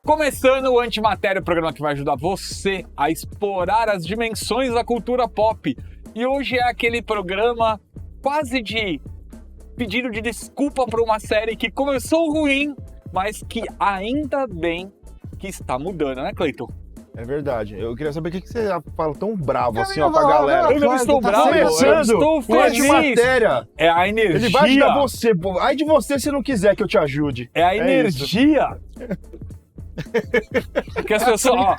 Começando o Antimatéria, o programa que vai ajudar você a explorar as dimensões da cultura pop. E hoje é aquele programa quase de pedido de desculpa por uma série que começou ruim, mas que ainda bem que está mudando, né, Cleiton? É verdade. Eu queria saber o que você fala tão bravo assim, ó, pra galera. Eu não estou bravo, eu estou feliz. Antimatéria. É a energia. Ele vai ajudar você. Ai de você se não quiser que eu te ajude. É a energia. Que as pessoas,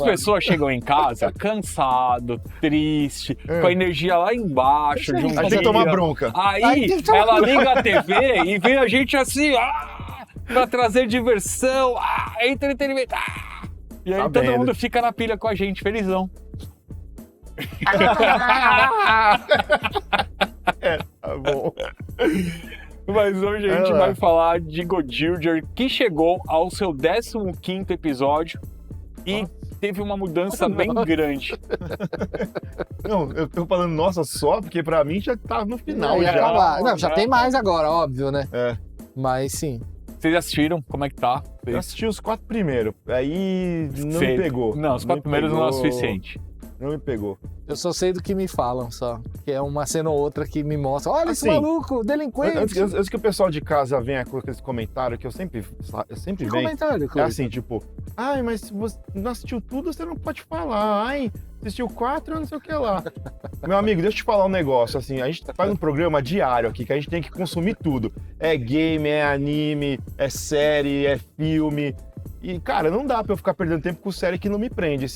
pessoas chegam em casa cansado, triste, com a energia lá embaixo. De um Aí tem que tomar bronca. Aí ela liga a TV e vê a gente assim, pra trazer diversão, entretenimento. E aí todo mundo fica na pilha com a gente, felizão. Tá bom. Mas hoje a gente vai falar de Godilger, que chegou ao seu 15º episódio e teve uma mudança bem grande. Não, eu tô falando nossa só, porque pra mim já tá no final já. Não, já tem mais agora, óbvio, né? É. Mas sim. Vocês assistiram? Como é que tá? Eu assisti os 4 primeiros, aí não me pegou. Não, os 4 primeiros não é o suficiente. Não me pegou. Eu só sei do que me falam, só. Que é uma cena ou outra que me mostra. Olha esse maluco, delinquente. Antes que o pessoal de casa venha com esse comentário, que eu sempre venho. Comentário, é assim, tipo, ai, mas se você não assistiu tudo, você não pode falar. Ai, assistiu 4, não sei o que lá. Meu amigo, deixa eu te falar um negócio, assim, a gente faz um programa diário aqui, que a gente tem que consumir tudo. É game, é anime, é série, é filme. E, cara, não dá pra eu ficar perdendo tempo com série que não me prende.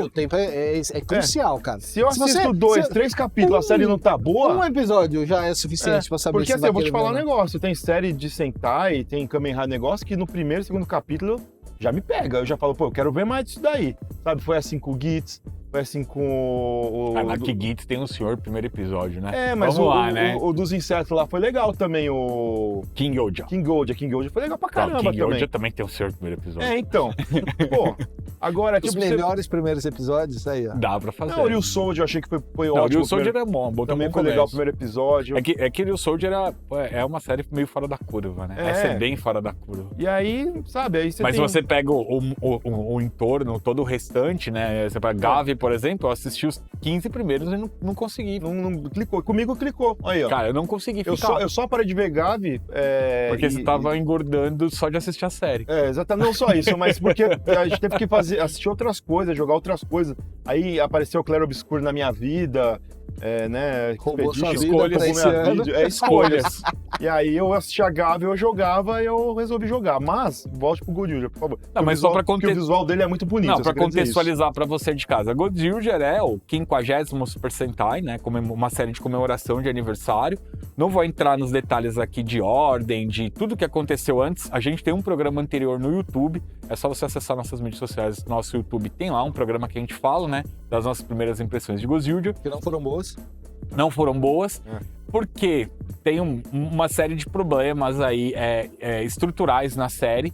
O tempo é crucial, cara. Se eu assisto 2, 3 capítulos, a série não tá boa... Um episódio já é suficiente pra saber porque, se assim, eu vou te falar um negócio. Tem série de Sentai, tem Kamen Rider negócio, que no primeiro e segundo capítulo já me pega. Eu já falo, pô, eu quero ver mais disso daí. Sabe, foi assim com o Gitz, foi assim com o... Mas que Gitz tem o senhor primeiro episódio, né? Mas vamos lá, né? O dos insetos lá foi legal também, o... King Oja foi legal pra caramba também. King Oja também tem o senhor primeiro episódio. Então. Pô, agora... Os melhores primeiros episódios, aí, ó. Dá pra fazer. Não, o Ryu Soldier eu achei que foi ótimo. O Ryu Soldier é bom também foi legal o primeiro episódio. É que o Ryu Soldier é uma série meio fora da curva, né? Essa é bem fora da curva. E aí, sabe, aí você Mas se você pega o entorno, todo o restante, né? Você pega Gavi, por exemplo, eu assisti os 15 primeiros e não consegui. Não clicou. Comigo clicou. Aí, ó. Cara, eu não consegui ficar. Eu só parei de ver Gavi... Porque você tava engordando só de assistir a série. Exatamente. Não só isso, mas porque a gente teve que assistir outras coisas, jogar outras coisas. Aí apareceu o Claro Obscuro na minha vida, né? Roubou sua vida escolhas, pra esse ano. Escolhas. E aí eu assistia a Gavi, eu jogava e eu resolvi jogar. Mas, volte pro Godilger, por favor. Não, mas só pra porque o visual dele é muito bonito. Não, pra contextualizar pra você de casa. Godilger é o 50º Super Sentai, né? Como uma série de comemoração de aniversário. Não vou entrar nos detalhes aqui de ordem, de tudo que aconteceu antes. A gente tem um programa anterior no YouTube. É só você acessar nossas mídias sociais. Nosso YouTube tem lá um programa que a gente fala, né? Das nossas primeiras impressões de Godilger. Que não foram boas. Não foram boas, porque tem uma série de problemas aí estruturais na série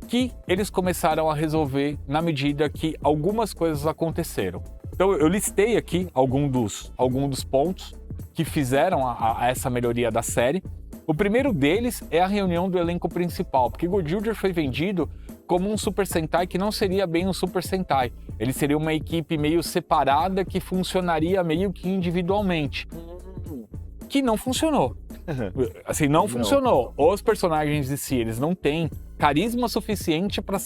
que eles começaram a resolver na medida que algumas coisas aconteceram. Então eu listei aqui algum dos pontos que fizeram essa melhoria da série. O primeiro deles é a reunião do elenco principal, porque Godilger foi vendido como um Super Sentai que não seria bem um Super Sentai. Ele seria uma equipe meio separada que funcionaria meio que individualmente. Que não funcionou. Assim, não funcionou. Os personagens de si, eles não têm carisma suficiente para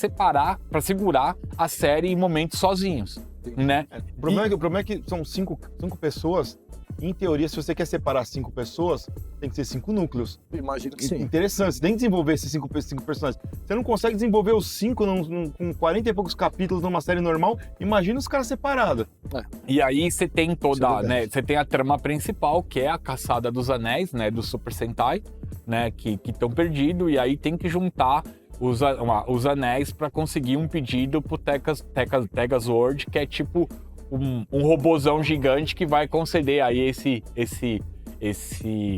segurar a série em momentos sozinhos, né? O problema é que são 5 pessoas. Em teoria, se você quer separar 5 pessoas, tem que ser 5 núcleos. Imagino que sim. Interessante, você tem que desenvolver esses 5 personagens. Você não consegue desenvolver os 5 com 40 e poucos capítulos numa série normal, imagina os caras separados. E aí você tem né? Você tem a trama principal, que é a caçada dos anéis, né? Do Super Sentai, né? Que estão perdidos, e aí tem que juntar os anéis para conseguir um pedido pro Tegazord, que é tipo um robozão gigante que vai conceder aí esse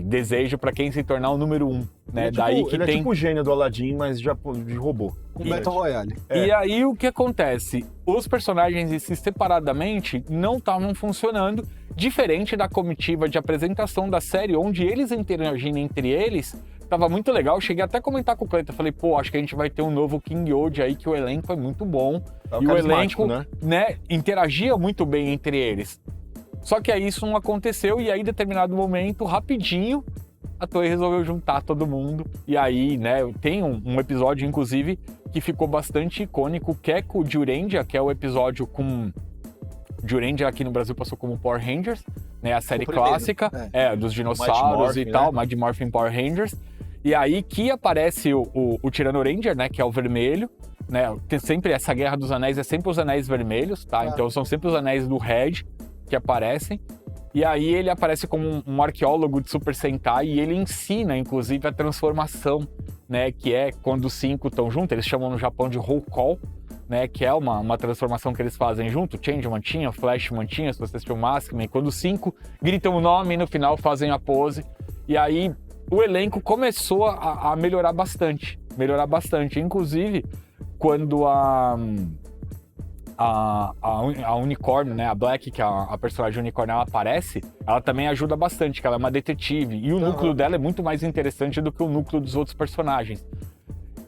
desejo para quem se tornar o número 1, né? Ele é tipo o gênio do Aladdin, mas já de robô. Com Battle Royale. E aí o que acontece? Os personagens em si separadamente não estavam funcionando, diferente da comitiva de apresentação da série, onde eles interagindo entre eles tava muito legal. Eu cheguei até a comentar com o Cleiton. Falei, pô, acho que a gente vai ter um novo King Yoda aí, que o elenco é muito bom. E o elenco, né, interagia muito bem entre eles. Só que aí isso não aconteceu, e aí, em determinado momento, rapidinho, a Toei resolveu juntar todo mundo. E aí, né, tem um episódio, inclusive, que ficou bastante icônico, que é com o Zyuranger, que é o episódio com... Zyuranger aqui no Brasil passou como Power Rangers, né, a série clássica, dos dinossauros e tal, Mighty Morphin Power Rangers. E aí que aparece o Tyranno Ranger, né, que é o vermelho, né, tem sempre essa Guerra dos Anéis, é sempre os anéis vermelhos, tá? Então são sempre os anéis do Red que aparecem. E aí ele aparece como um arqueólogo de Super Sentai e ele ensina, inclusive, a transformação, né, que é quando os 5 estão juntos, eles chamam no Japão de Roll Call, né, que é uma transformação que eles fazem junto, Changeman tinha, Flashman tinha, se você assistiu o Maskman, quando os 5 gritam o nome e no final fazem a pose. E aí o elenco começou a melhorar bastante, inclusive quando a unicórnio, né, a Black, que é a personagem unicórnio, ela aparece, ela também ajuda bastante, que ela é uma detetive, e o núcleo dela é muito mais interessante do que o núcleo dos outros personagens.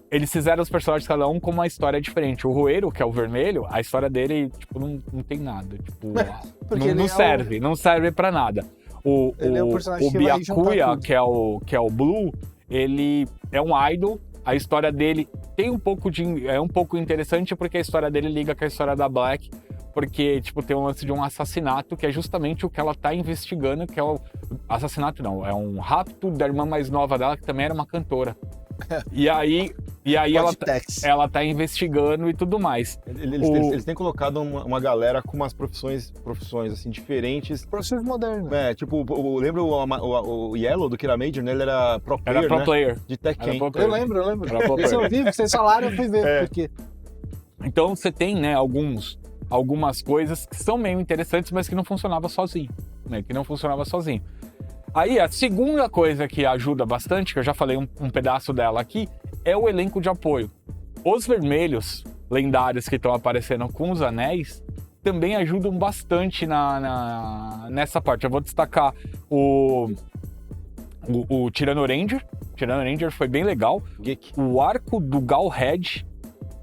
Eles fizeram os personagens cada um com uma história diferente. O Roeiro, que é o vermelho, a história dele, tipo, não tem nada, tipo, não serve pra nada. O Byakuya, que é o Blue, ele é um idol. A história dele tem um pouco interessante, porque a história dele liga com a história da Black, porque, tipo, tem um lance de um assassinato, que é justamente o que ela tá investigando, que é o... Assassinato não, é um rapto da irmã mais nova dela, que também era uma cantora. E aí ela tá investigando e tudo mais. Eles têm colocado uma galera com umas profissões assim, diferentes. Profissões modernas. Tipo, lembra o Yellow do Kira Major, né? Ele era pro player, de Tekken. Eu lembro. Esse eu vi, vocês falaram, eu fui ver. Porque... Então você tem, né, algumas coisas que são meio interessantes, mas que não funcionava sozinho. Aí, a segunda coisa que ajuda bastante, que eu já falei um pedaço dela aqui, é o elenco de apoio. Os vermelhos lendários que estão aparecendo com os anéis também ajudam bastante nessa parte. Eu vou destacar o Tyranno Ranger. O Tyranno Ranger foi bem legal. O arco do Galhead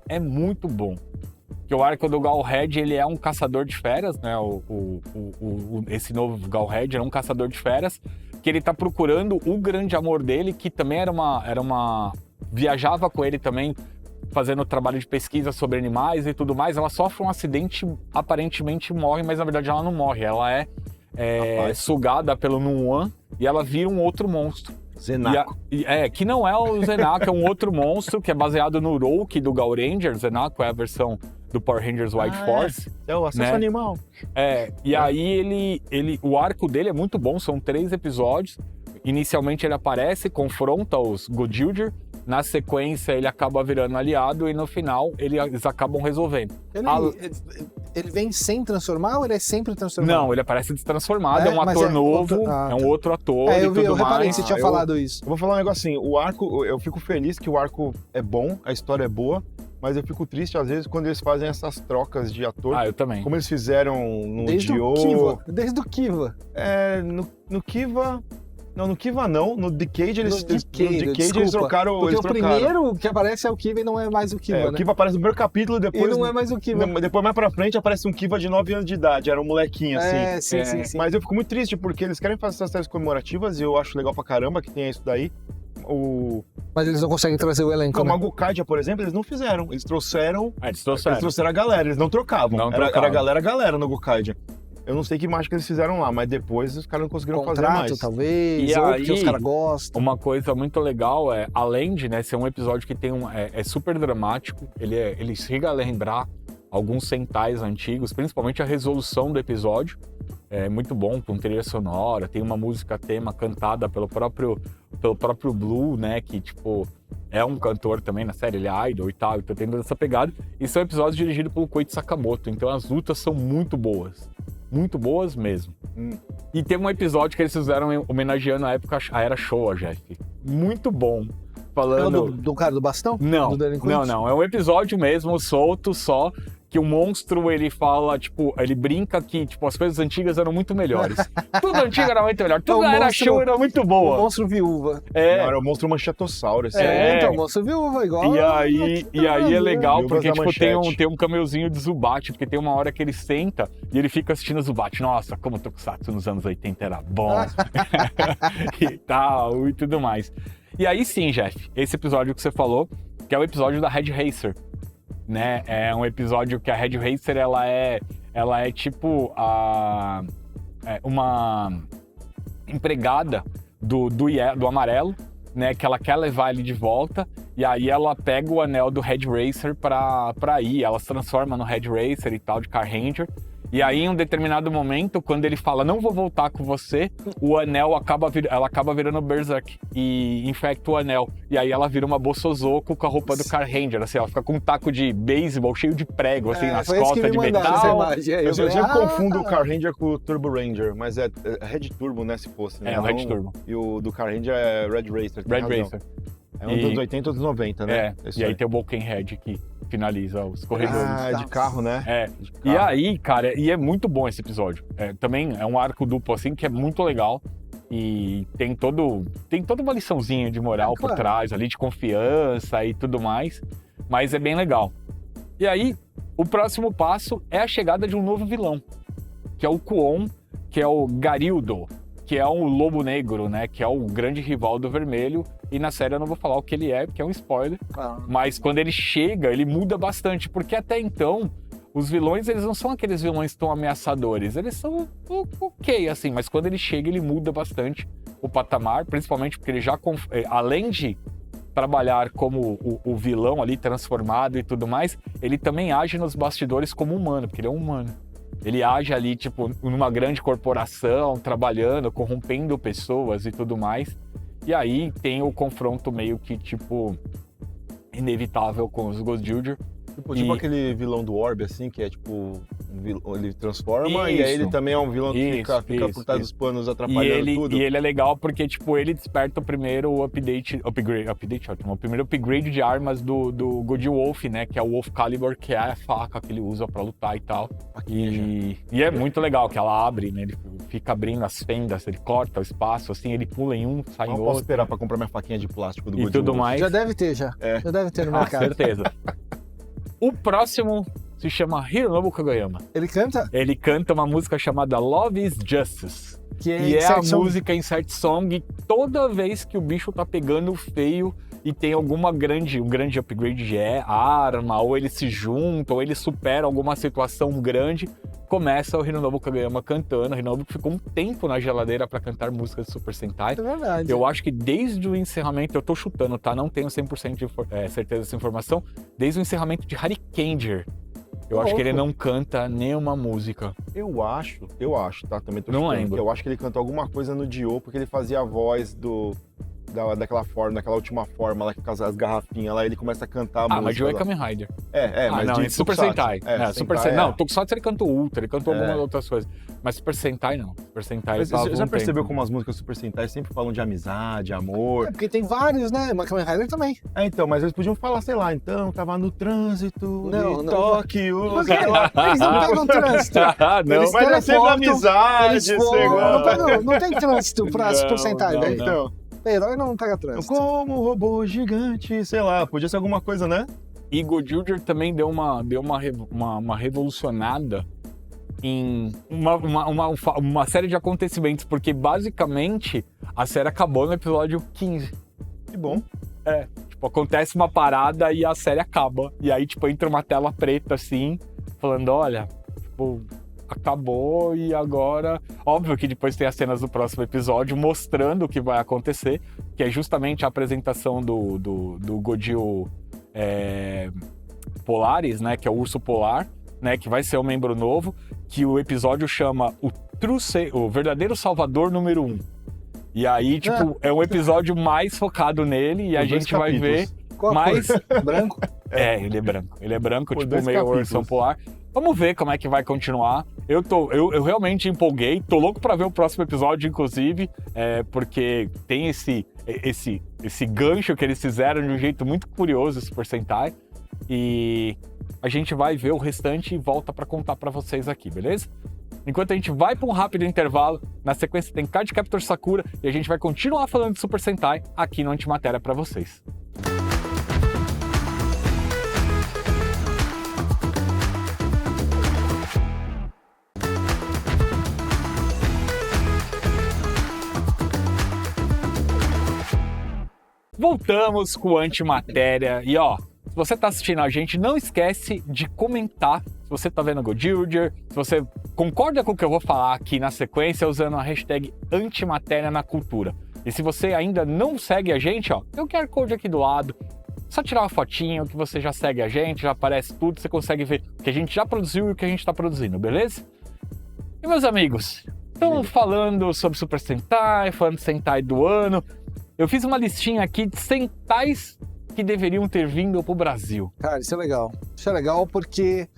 é muito bom. Porque o arco do Galhead, ele é um caçador de feras, né? Esse novo Galhead é um caçador de feras, que ele tá procurando o grande amor dele, que também viajava com ele também, fazendo trabalho de pesquisa sobre animais e tudo mais. Ela sofre um acidente, aparentemente morre, mas na verdade ela não morre. Ela é sugada pelo Nuan e ela vira um outro monstro. Zenako. Que não é o Zenako, é um outro monstro que é baseado no Roki do Gauranger. Zenako é a versão do Power Rangers White Force. É o acesso animal. Aí o arco dele é muito bom, são 3 episódios. Inicialmente ele aparece, confronta os Godzillion. Na sequência ele acaba virando aliado e no final eles acabam resolvendo. Ele vem sem transformar ou ele é sempre transformado? Não, ele aparece destransformado, é um ator novo, é um outro ator e tudo eu reparei, mais. você tinha falado isso. Eu vou falar um negócio assim, o arco, eu fico feliz que o arco é bom, a história é boa, mas eu fico triste às vezes quando eles fazem essas trocas de ator. Eu também. Como eles fizeram no Desde Dio. Desde o Kiva. No Kiva... Não, no Kiva não, no Decade eles trocaram... Porque o primeiro que aparece é o Kiva e não é mais o Kiva, né? O Kiva aparece no primeiro capítulo e depois... E não é mais o Kiva. Depois, mais pra frente, aparece um Kiva de 9 anos de idade, era um molequinho, assim. Sim. Mas eu fico muito triste, porque eles querem fazer essas séries comemorativas e eu acho legal pra caramba que tenha isso daí. Mas eles não conseguem trazer o elenco, né? O Gokaidia, por exemplo, eles não fizeram. Eles trouxeram a galera, eles não trocavam. Era a galera no Gokaidia. Eu não sei que mágica eles fizeram lá, mas depois os caras não conseguiram fazer mais. Talvez, ou porque os caras gostam. Uma coisa muito legal além de, né, ser um episódio que tem é super dramático, ele chega a lembrar alguns Sentais antigos, principalmente a resolução do episódio. É muito bom, com trilha sonora, tem uma música tema cantada pelo próprio Blue, né, que, tipo, é um cantor também na série, ele é idol e tal, então tem toda essa pegada. E são episódios dirigidos pelo Koichi Sakamoto, então as lutas são muito boas mesmo. E tem um episódio que eles fizeram homenageando a época, a Era Showa, Jeff. Muito bom. Falando... do cara do bastão? Não, é um episódio mesmo, solto só, que o monstro, ele fala, tipo, ele brinca que, tipo, as coisas antigas eram muito melhores. Tudo antigo era muito melhor, tudo era show, era muito O boa. monstro viúva. Não, era o monstro manchetossauro. Esse aí. Então, o monstro viúva, igual. E aí é legal, Viúvas porque, da tipo, tem Manchete. um cameuzinho de Zubat, porque tem uma hora que ele senta e ele fica assistindo Zubat. Nossa, como o Tokusatsu nos anos 80 era bom. E tal, e tudo mais. E aí sim, Jeff, esse episódio que você falou, que é o episódio da Red Racer, né? É um episódio que a Red Racer, ela é tipo uma empregada do amarelo, né? Que ela quer levar ele de volta, e aí ela pega o anel do Red Racer pra ir, ela se transforma no Red Racer e tal, de Car Ranger. E aí, em um determinado momento, quando ele fala, não vou voltar com você, o anel ela acaba virando Berserk e infecta o anel. E aí ela vira uma Bosozoku com a roupa do Car Ranger, assim, ela fica com um taco de beisebol cheio de prego, assim, nas costas de metal. Eu sempre confundo o Car Ranger com o Turbo Ranger, mas é Red Turbo, né, se fosse. Né? É, o Red Turbo. E o do Car Ranger é Red Racer. Red Racer. É um dos 80 ou dos 90, né? E aí tem o Bulkenhead que finaliza os corredores. Ah, de carro, né? De carro. E aí, cara, e é muito bom esse episódio. Também é um arco duplo, assim, que é muito legal. E tem toda uma liçãozinha de moral por trás, ali, de confiança e tudo mais. Mas é bem legal. E aí, o próximo passo é a chegada de um novo vilão, que é o Kwon, que é o Garildo, que é um lobo negro, né? Que é o grande rival do Vermelho. E na série eu não vou falar o que ele é, porque é um spoiler. Mas quando ele chega, ele muda bastante. Porque até então, os vilões, eles não são aqueles vilões tão ameaçadores. Eles são ok, assim. Mas quando ele chega, ele muda bastante o patamar. Principalmente porque ele já, além de trabalhar como o vilão ali, transformado e tudo mais, ele também age nos bastidores como humano, porque ele é um humano. Ele age ali, tipo, numa grande corporação, trabalhando, corrompendo pessoas e tudo mais. E aí tem o confronto meio que, tipo, inevitável com os Godzillion. Tipo aquele vilão do Orb, assim, que é tipo, ele transforma e aí ele também é um vilão que fica por trás dos panos atrapalhando tudo. E ele é legal porque, tipo, ele desperta o primeiro upgrade, ótimo, o primeiro upgrade de armas do God Wolf, né, que é o Wolf Calibur, que é a faca que ele usa pra lutar e tal. E é muito legal que ela abre, né, ele fica abrindo as fendas, ele corta o espaço, assim, ele pula em um, sai em outro. Eu posso esperar pra comprar minha faquinha de plástico do God Wolf. E tudo mais. Já deve ter, já. Já deve ter no mercado. Certeza. O próximo se chama Hironobu Kageyama. Ele canta? Ele canta uma música chamada Love is Justice. Que é a música Insert Song. E toda vez que o bicho tá pegando feio e tem um grande upgrade de arma, ou ele se junta, ou ele supera alguma situação grande, começa o Hironobu Kageyama cantando. O Hironobu ficou um tempo na geladeira pra cantar músicas de Super Sentai. É verdade. Eu acho que desde o encerramento, eu tô chutando, tá? Não tenho 100% de certeza dessa informação. Desde o encerramento de Harikenger, eu acho que ele não canta nenhuma música. Eu acho, tá? Também tô Não chutando, lembro. Eu acho que ele cantou alguma coisa no Dio, porque ele fazia a voz daquela última forma lá, com as garrafinhas lá, ele começa a cantar a música. Mas Dio é lá. Kamen Rider. Mas não, de Super Tokusatsu. Sentai. Super Sentai, Sentai. Não, Tokusatsu ele cantou Ultra, ele cantou algumas outras coisas. Mas Super Sentai não. Super Sentai Mas tava você já um percebeu tempo. como as músicas Super Sentai sempre falam de amizade, amor? É porque tem vários, né? Mas Kamen Rider também. Então, mas eles podiam falar, sei lá, então, tava no trânsito Não, de não. Tóquio, Por sei lá. Eles não pegam trânsito. Não. Eles Mas é sempre teleportam, amizade, eles sei voam, lá. não tem trânsito pra Super Sentai, não, velho. não. Então, Herói não pega trânsito. como um robô gigante, sei lá, podia ser alguma coisa, né? E Godzillion também deu uma revolucionada em uma série de acontecimentos, porque basicamente a série acabou no episódio 15. Que bom. Tipo, acontece uma parada e a série acaba. E aí, tipo, entra uma tela preta assim, falando, olha, tipo, acabou e agora... Óbvio que depois tem as cenas do próximo episódio mostrando o que vai acontecer, que é justamente a apresentação do Godzillion Polaris, né, que é o Urso Polar, né, que vai ser um membro novo, que o episódio chama o Verdadeiro Salvador número 1. E aí, tipo, é um episódio mais focado nele e a Por dois gente vai ver Qual a mais... cor? Branco? Ele é branco. Ele é branco, Por tipo, dois meio capítulos. Urso Polar. Vamos ver como é que vai continuar. Eu realmente empolguei. Tô louco pra ver o próximo episódio, inclusive, porque tem esse esse gancho que eles fizeram de um jeito muito curioso, Super Sentai. E a gente vai ver o restante e volta pra contar pra vocês aqui, beleza? Enquanto a gente vai pra um rápido intervalo, na sequência tem Card Captor Sakura e a gente vai continuar falando de Super Sentai aqui no Antimatéria pra vocês. Voltamos com o Antimatéria e ó, se você tá assistindo a gente, não esquece de comentar se você tá vendo Godzilla, se você concorda com o que eu vou falar aqui na sequência usando a hashtag Antimatéria na Cultura. E se você ainda não segue a gente, ó, tem o QR Code aqui do lado, só tirar uma fotinho que você já segue a gente, já aparece tudo, você consegue ver o que a gente já produziu e o que a gente tá produzindo, beleza? E meus amigos, estamos falando sobre Super Sentai, falando de Sentai do ano. Eu fiz uma listinha aqui de Sentais que deveriam ter vindo pro Brasil. Cara, isso é legal. Isso é legal porque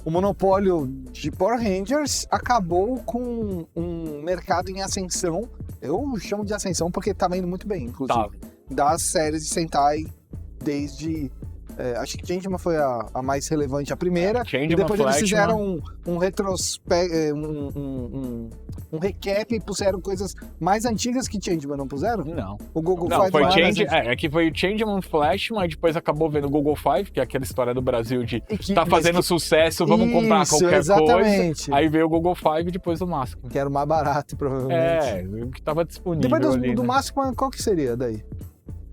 o monopólio de Power Rangers acabou com um mercado em ascensão. Eu chamo de ascensão porque tá indo muito bem, inclusive. Tá. Das séries de Sentai desde... acho que Changeman foi a mais relevante, a primeira. Changeman, E depois eles Flashman. fizeram um retrospecto, um recap e puseram coisas mais antigas que Changeman, não puseram? Não. O Google Não, Five foi lá, Change, né, é que foi o Changeman, Flashman, e depois acabou vendo o Google Five, que é aquela história do Brasil de E que- tá fazendo mas sucesso, vamos comprar Isso, qualquer exatamente. coisa. Aí veio o Google Five e depois o Maskman. Que era o mais barato, provavelmente. É, o que tava disponível Depois ali, do né? Maskman, qual que seria daí?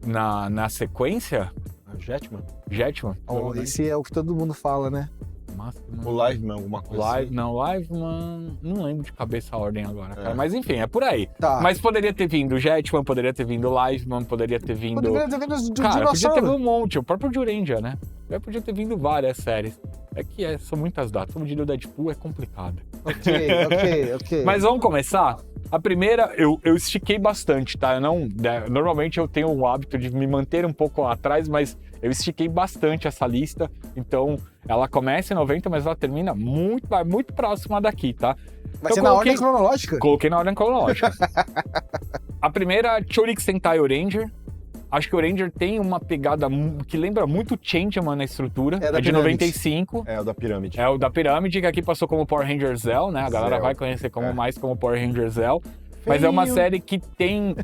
Na sequência, Jetman? Jetman. Esse é o que todo mundo fala, né? Maskman. O Liveman, alguma coisa Live, assim. não, Liveman, não lembro de cabeça a ordem agora, cara. É. Mas enfim, é por aí. Tá. Mas poderia ter vindo Jetman, poderia ter vindo Liveman, poderia ter vindo... Poderia ter vindo do Cara, podia ter dinossauro. vindo um monte, o próprio Jurendia, né? Podia ter vindo várias séries. É que são muitas datas. Como diria o Deadpool, é complicado. Ok. Mas vamos começar? A primeira, eu estiquei bastante, tá? Eu não, normalmente eu tenho o hábito de me manter um pouco atrás, mas eu estiquei bastante essa lista. Então, ela começa em 90, mas ela termina muito próxima daqui, tá? Vai Eu ser na coloquei- ordem cronológica? Coloquei na ordem cronológica. A primeira, Chorik Sentai Oranger. Acho que o Oranger tem uma pegada que lembra muito Changeman na estrutura. É da de pirâmide. 95. É, o da pirâmide. É o da pirâmide, que aqui passou como Power Ranger Zell, né? A galera Zell. vai conhecer É. mais como Power Ranger Zell. Mas é uma série que tem...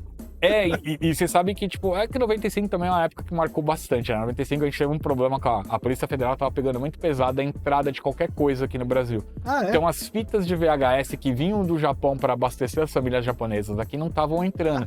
E você sabe que, tipo, é que 95 também é uma época que marcou bastante, né? 95 a gente teve um problema com a Polícia Federal, tava pegando muito pesado a entrada de qualquer coisa aqui no Brasil. Ah, é? Então as fitas de VHS que vinham do Japão para abastecer as famílias japonesas aqui não estavam entrando.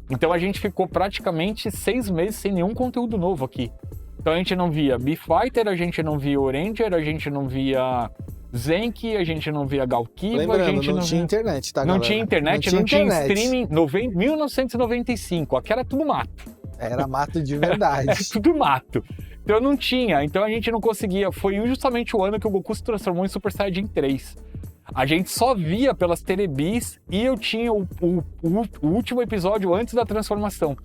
Então a gente ficou praticamente 6 meses sem nenhum conteúdo novo aqui. Então a gente não via Beefighter, a gente não via Oranger, a gente não via Zenki, a gente não via Galkiva, a Lembrando, gente não não tinha via... internet, tá, Não galera? tinha internet, não tinha streaming. 1995, aqui era tudo mato. Era mato de verdade. Era tudo mato. Então não tinha, então a gente não conseguia. Foi justamente o ano que o Goku se transformou em Super Saiyajin 3. A gente só via pelas Terebis e eu tinha o último episódio antes da transformação.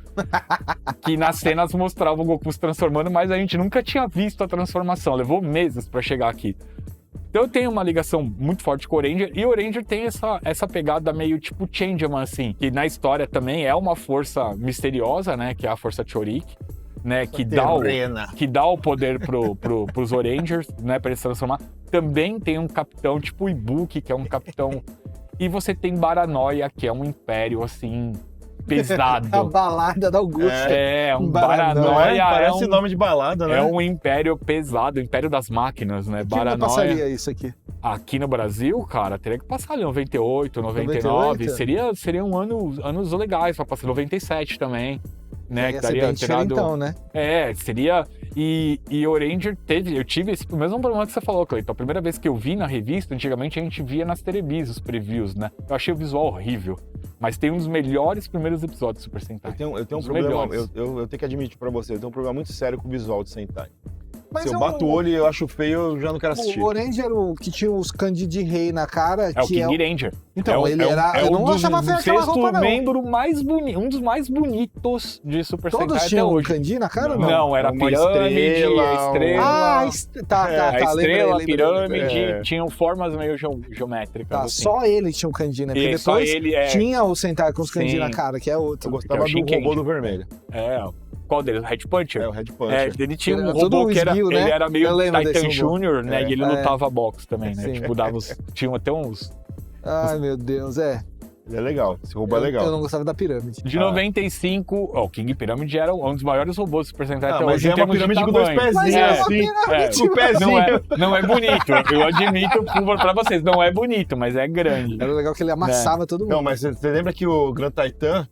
Que nas cenas mostrava o Goku se transformando, mas a gente nunca tinha visto a transformação. Levou meses pra chegar aqui. Então eu tenho uma ligação muito forte com o Oranger, e o Oranger tem essa pegada meio tipo Changeman, assim, que na história também é uma força misteriosa, né, que é a força Chorik, né, que dá o poder pros Orangers, né, pra eles se transformar. Também tem um capitão tipo Ibuki, que é um capitão, e você tem Baranoia, que é um império, assim, pesado. A balada da Augusta. Um Baranoia, Baranoia Parece nome de balada, né? é um império pesado, o império das máquinas, né? Que ano passaria isso aqui? Aqui no Brasil, cara, teria que passar ali 98, 99. 98? Seriam anos legais pra passar. 97 também, né? Ia ser bem diferentão, né? Seria... E Oranger eu tive esse mesmo problema que você falou, Cleiton. A primeira vez que eu vi na revista, antigamente a gente via nas Terebis os previews, né? Eu achei o visual horrível. Mas tem um dos melhores primeiros episódios de Super Sentai. Eu tenho um Os problema, melhores. eu tenho que admitir pra você, eu tenho um problema muito sério com o visual de Sentai. Mas Se eu bato o olho e eu acho feio, eu já não quero assistir. O Oranger era o que tinha os kanji de rei na cara. É o que King Ranger. Então, ele era... eu não achava feio aquela roupa, não. membro mais bonito, um dos mais bonitos de Super Todos Sentai até tinham hoje. kanji na cara ou não? Não, era a Uma pirâmide, estrela, a estrela. Tá, a estrela, a lembrei. pirâmide, É. tinham formas meio geométricas. Tá, assim. só ele tinha um kanji, né? Porque E só depois ele tinha o Sentai com os kanji Sim. na cara, que é outro. Eu gostava É o do Shinkenji. robô do vermelho. É, Qual deles? O Red Puncher? É, o Red Puncher. Ele tinha um Era todo robô que era, esguio, né? ele era meio Eu lembro Titan desse robô. Jr., né? E ele lutava boxe também, né? Sim. Tipo, tinha até uns... Ai, meu Deus, Ele é legal, esse robô é Eu legal. não gostava da pirâmide. De 95, o King Pyramid era um dos maiores robôs do Super Sentai até Mas hoje é em uma termos de pirâmide com dois tamanho. pezinhos, Mas é uma assim. pirâmide. O pezinho. Não é bonito, eu admito pra vocês, não é bonito, mas é grande. Era legal que ele amassava todo mundo. Não, mas você lembra que o Grand Titan,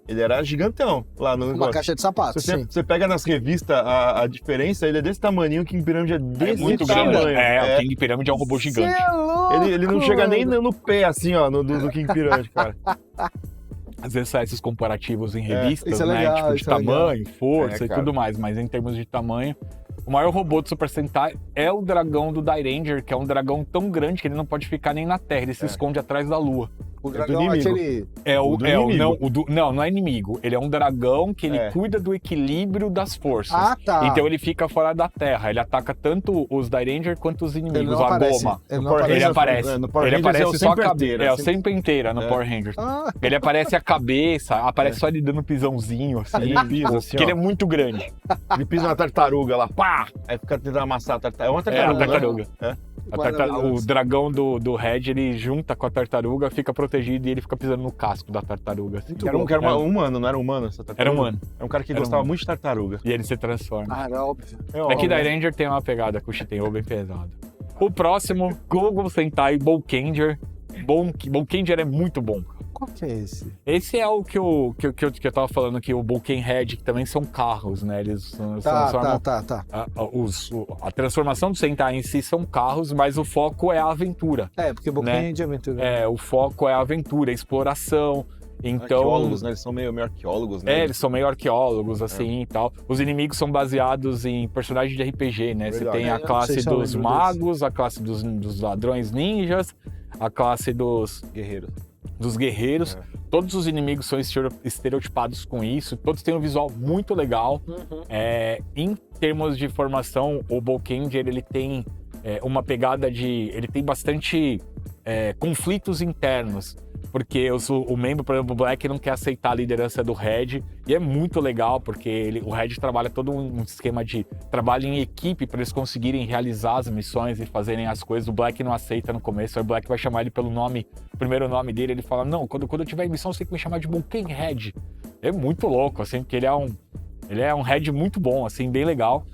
ele era gigantão lá no Uma negócio. caixa de sapatos, Se sim. você pega nas revistas a diferença, ele é desse tamaninho, o King Pyramid é desse Muito tamanho. grande. O King Pyramid é um robô gigante. Cê é louco, Ele não chega nem mano. no pé, assim, ó, do King Pyramid, cara. Às vezes sai esses comparativos em revistas, isso é né? legal, Tipo, de isso é legal. tamanho, força e cara. tudo mais. Mas em termos de tamanho, o maior robô do Super Sentai é o dragão do Dairanger, que é um dragão tão grande que ele não pode ficar nem na Terra, ele se esconde atrás da Lua. O do dragão, inimigo. aquele... inimigo. Não é inimigo. Ele é um dragão que ele cuida do equilíbrio das forças. Ah, tá. Então ele fica fora da Terra. Ele ataca tanto os Dairanger quanto os Ele inimigos. não A aparece. Goma. Ele não Power Ele aparece. Rangers, aparece. no Power Ele Rangers aparece é o só a sempre cabeça. inteira, É o sempre- sempre inteira no Power Rangers. Ah, Ele aparece a cabeça, aparece só ele dando pisãozinho assim. Ele pisa assim, Porque ó. ele é muito grande. Ele pisa na tartaruga lá, pá! Aí fica tentando amassar a tartaruga. É uma É, tartaruga, a tartaruga. né? O dragão do Red, ele junta com a tartaruga, fica protegido e ele fica pisando no casco da tartaruga. Assim. Que era um humano, não era humano essa tartaruga? Era humano. Era um cara que Era gostava humano. muito de tartaruga. E ele se transforma. Ah, era óbvio. É que Dairanger tem uma pegada com o Shitenryu bem pesada. O próximo, Gogo Sentai Bolkanger. Bolkanger é muito bom. Qual que é esse? Esse é o que eu tava falando aqui, o Bolkenhead, que também são carros, né? Eles transformam... Tá. A transformação do Sentai em si são carros, mas o foco é a aventura. É, porque Boquinha de aventura. O foco é a aventura, a exploração. Então, Arqueólogos, né? Eles são meio arqueólogos, né? eles são meio arqueólogos, assim, e tal. Os inimigos são baseados em personagens de RPG, né? Você Verdade. tem a Eu não sei classe se eu dos lembro magos, a classe dos ladrões ninjas, a classe dos guerreiros. Todos os inimigos são estereotipados com isso, todos têm um visual muito legal. Em termos de formação, o Bolkanger, ele tem uma pegada de... Ele tem bastante conflitos internos, porque o membro, por exemplo, o Black não quer aceitar a liderança do Red, e é muito legal, porque o Red trabalha todo um esquema de trabalho em equipe para eles conseguirem realizar as missões e fazerem as coisas. O Black não aceita no começo, aí o Black vai chamar ele pelo nome, primeiro nome dele, ele fala, não, quando eu tiver em missão, você tem que me chamar de Bolkenhead. É muito louco, assim, porque ele é um Red muito bom, assim, bem legal.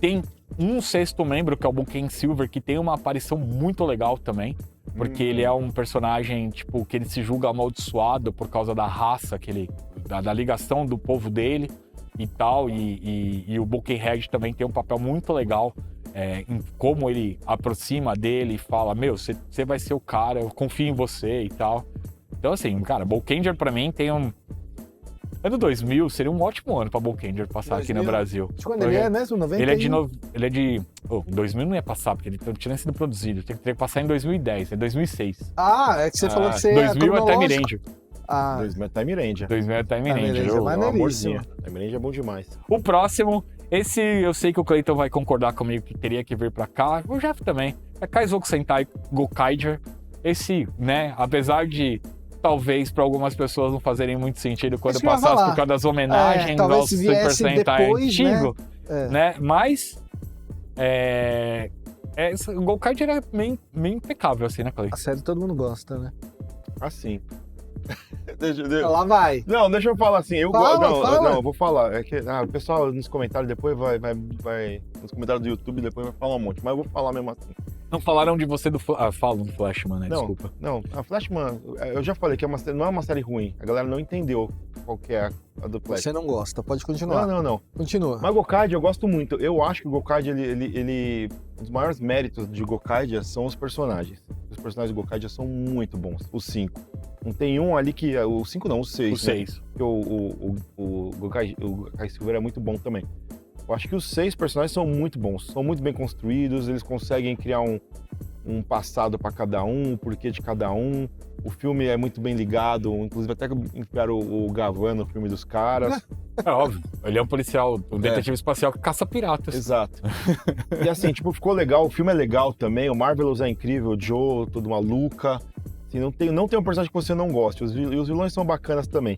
Tem um sexto membro, que é o Bolken Silver, que tem uma aparição muito legal também, porque ele é um personagem, tipo, que ele se julga amaldiçoado por causa da raça, da ligação do povo dele e tal, e o Bolkenhead também tem um papel muito legal em como ele aproxima dele e fala, meu, você vai ser o cara, eu confio em você e tal. Então, assim, cara, Bolkanger pra mim tem Ano 2000 seria um ótimo ano pra Bolkanger passar aqui no 2000? Brasil. De quando ele é mesmo? 90? Ele é de... 2000 não ia passar, porque ele tinha sido produzido. Teria que passar em 2010, é 2006. Ah, é que você falou que você 2000 é Time cronológico. Ranger. Ah, 2000 é Time Ranger. 2000 é Time Time Ranger. Ranger é É um maneiríssimo. amorzinho. Time Ranger é bom demais. O próximo, esse eu sei que o Cleiton vai concordar comigo que teria que vir pra cá. O Jeff também. É Kaizoku Sentai Gokaiger. Esse, né, apesar de... Talvez para algumas pessoas não fazerem muito sentido quando Isso que eu ia passasse falar. por causa das homenagens talvez ao Super viesse Sentai depois, antigo, né? né? Mas o Gokaiger é meio impecável, assim, né, Clay? A série todo mundo gosta, né? Assim. Lá vai. Não, deixa eu falar assim. Eu Fala, gosto. fala. Não, eu vou falar. É que o pessoal nos comentários depois vai. Nos comentários do YouTube depois vai falar um monte. Mas eu vou falar mesmo assim. Não falaram de você do... falam do Flashman, né? Desculpa. Não, a Flashman, eu já falei que não é uma série ruim. A galera não entendeu qual que é a do Flash. Você não gosta, pode continuar. Não. Continua. Mas Gokaiger eu gosto muito. Eu acho que o Gokaiger, um dos maiores méritos de Gokaiger são os personagens. Os personagens do Gokaiger são muito bons. Os 5. Não tem um ali que... O 5 não, o 6. O 6. Porque o Gokai Silver é muito bom também. Eu acho que os 6 personagens são muito bons. São muito bem construídos. Eles conseguem criar um passado para cada um, o porquê de cada um. O filme é muito bem ligado. Inclusive até que enfiaram o Gavan no filme dos caras. É óbvio. Ele é um policial, um detetive espacial que caça piratas. Exato. E assim, tipo, ficou legal. O filme é legal também. O Marvelous é incrível. O Joe, todo maluca. Assim, não tem um personagem que você não goste. E os vilões são bacanas também.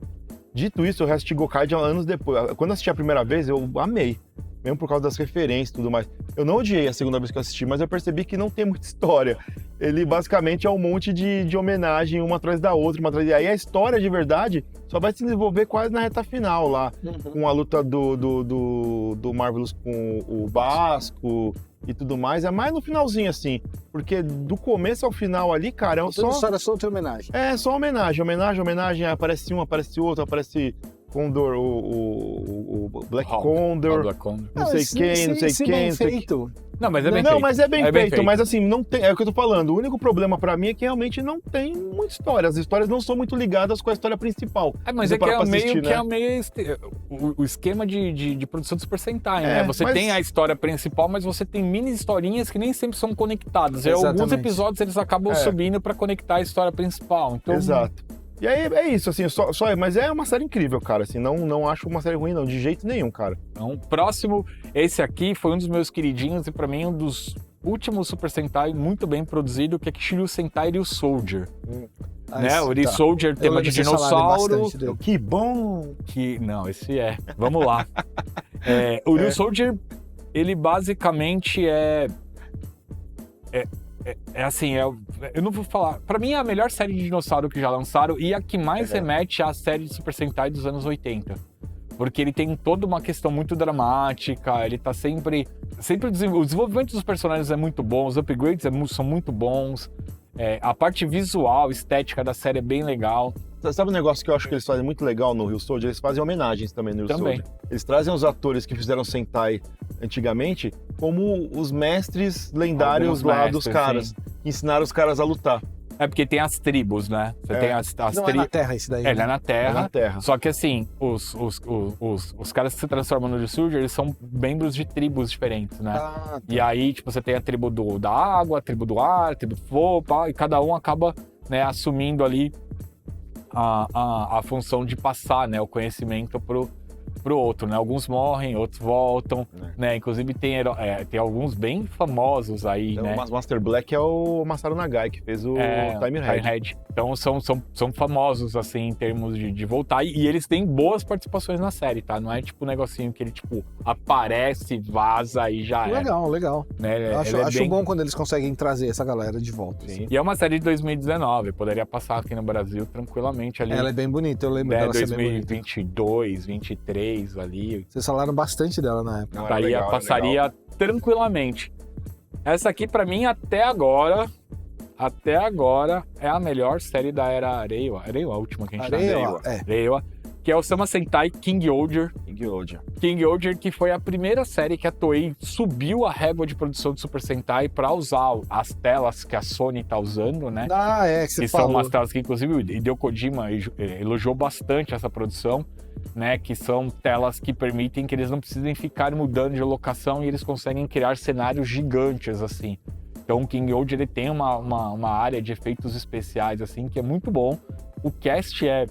Dito isso, eu reassisti Gokaiger anos depois. Quando eu assisti a primeira vez, eu amei. Mesmo por causa das referências e tudo mais. Eu não odiei a segunda vez que eu assisti, mas eu percebi que não tem muita história. Ele basicamente é um monte de homenagem uma atrás da outra, uma atrás da... Aí a história de verdade só vai se desenvolver quase na reta final lá. Com a luta do Marvelous com o Basco e tudo mais. É mais no finalzinho, assim. Porque do começo ao final ali, cara, é só... história solta e homenagem. É, só homenagem. Aparece um, aparece outro, aparece... Condor, o Black Condor, Black Condor. não sei quem. Não, mas é bem feito. Não, mas é bem feito, mas assim, não tem, é o que eu tô falando. O único problema pra mim é que realmente não tem muita história. As histórias não são muito ligadas com a história principal. Mas é que é meio o esquema de produção do Super Sentai, né? Você tem a história principal, mas você tem mini historinhas que nem sempre são conectadas. Alguns episódios eles acabam subindo pra conectar a história principal. Então... Exato. E aí é isso, assim, mas é uma série incrível, cara, assim, não acho uma série ruim, não, de jeito nenhum, cara. Então, próximo, esse aqui foi um dos meus queridinhos e pra mim um dos últimos Super Sentai muito bem produzido, que é Shiryu Sentai Ryu Soldier. Né? O Ryu Soldier, tema de dinossauro. Que bom! Não, esse é. Vamos lá. O Ryu Soldier, ele basicamente assim, eu não vou falar. Pra mim é a melhor série de dinossauro que já lançaram e a que mais remete à série de Super Sentai dos anos 80. Porque ele tem toda uma questão muito dramática, ele tá sempre o desenvolvimento dos personagens é muito bom, os upgrades são muito bons, a parte visual, estética da série é bem legal. Sabe um negócio que eu acho que eles fazem muito legal no Ryu Soldier? Eles fazem homenagens também no Ryu Soldier. Eles trazem os atores que fizeram Sentai antigamente como os mestres lendários dos caras, que ensinaram os caras a lutar. Porque tem as tribos, né? Você tem as não é na Terra isso daí. Ele é na Terra. É na Terra. Só que assim, os caras que se transformam no Ryu Soldier, eles são membros de tribos diferentes, né? E aí, tipo, você tem a tribo da água, a tribo do ar, a tribo do fogo, e cada um acaba, né, assumindo ali a função de passar, né, o conhecimento pro outro, né? Alguns morrem, outros voltam, né? Inclusive tem alguns bem famosos aí, né? O Master Black é o Masaru Nagai, que fez o Time Head. Então são famosos, assim, em termos de voltar. E eles têm boas participações na série, tá? Não é tipo um negocinho que ele, tipo, aparece, vaza e já é. Legal. Né? Acho bom quando eles conseguem trazer essa galera de volta. Sim. E é uma série de 2019, poderia passar aqui no Brasil tranquilamente ali. Ela é bem bonita, eu lembro dela ser bem bonita. 2022, 23 ali. Vocês falaram bastante dela na época. Passaria tranquilamente. Essa aqui, pra mim, até agora, é a melhor série da era Reiwa. Reiwa, a última que a gente Reiwa. Que é o Sama Sentai King Oger. King Oger, que foi a primeira série que a Toei subiu a régua de produção de Super Sentai pra usar as telas que a Sony tá usando, né? Que são umas telas que, inclusive, o Hideo Kojima elogiou bastante essa produção, né? Que são telas que permitem que eles não precisem ficar mudando de locação e eles conseguem criar cenários gigantes, assim. Então o King Oger, ele tem uma área de efeitos especiais, assim, que é muito bom. O cast é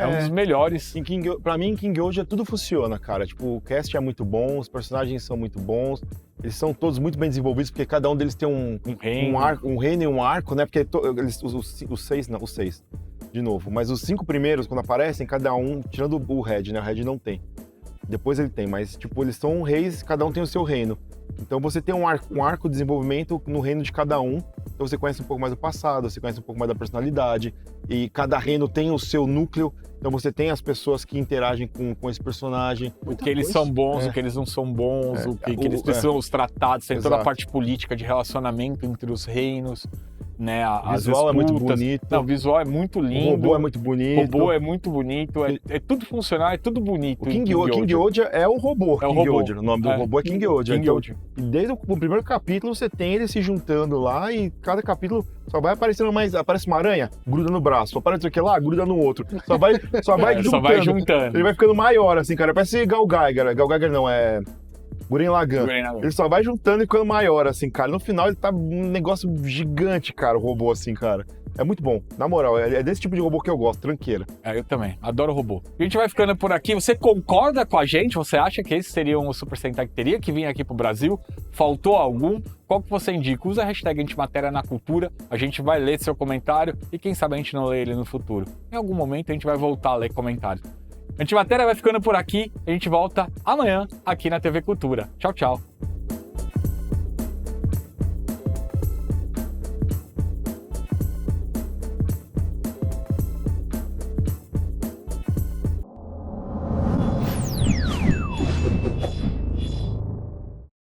um dos melhores. Pra mim, em King Oger tudo funciona, cara. Tipo, o cast é muito bom, os personagens são muito bons, eles são todos muito bem desenvolvidos, porque cada um deles tem um reino e um arco, né? Porque os seis, de novo. Mas os 5 primeiros, quando aparecem, cada um, tirando o Red, né? O Red não tem. Depois ele tem, mas, tipo, eles são reis, cada um tem o seu reino. Então você tem um arco de desenvolvimento no reino de cada um. Então você conhece um pouco mais do passado, você conhece um pouco mais da personalidade. E cada reino tem o seu núcleo. Então você tem as pessoas que interagem com esse personagem. O que eles são bons, o que eles não são bons, o que eles precisam os tratados. Tem toda a parte política de relacionamento entre os reinos. Né, o visual é muito bonito. Não, o visual é muito lindo. O robô é muito bonito. É tudo funcional, é tudo bonito. O King Oger é o robô. O nome do robô é King Oger. E desde o primeiro capítulo você tem ele se juntando lá e cada capítulo só vai aparecendo mais. Aparece uma aranha, gruda no braço. Aparece o que lá, gruda no outro. Só vai juntando. Ele vai ficando maior, assim, cara. Parece Gal Geiger. Gal Geiger não, é Gurren Lagann. Ele só vai juntando e ficando maior, assim, cara. No final ele tá um negócio gigante, cara, o robô, assim, cara. É muito bom. Na moral, é desse tipo de robô que eu gosto, tranqueira. Eu também. Adoro robô. A gente vai ficando por aqui. Você concorda com a gente? Você acha que esse seria um Super Sentai que teria que vir aqui pro Brasil? Faltou algum? Qual que você indica? Usa a hashtag Antimatéria na Cultura. A gente vai ler seu comentário e quem sabe a gente não lê ele no futuro. Em algum momento a gente vai voltar a ler comentários. Antimatéria vai ficando por aqui. A gente volta amanhã aqui na TV Cultura. Tchau, tchau.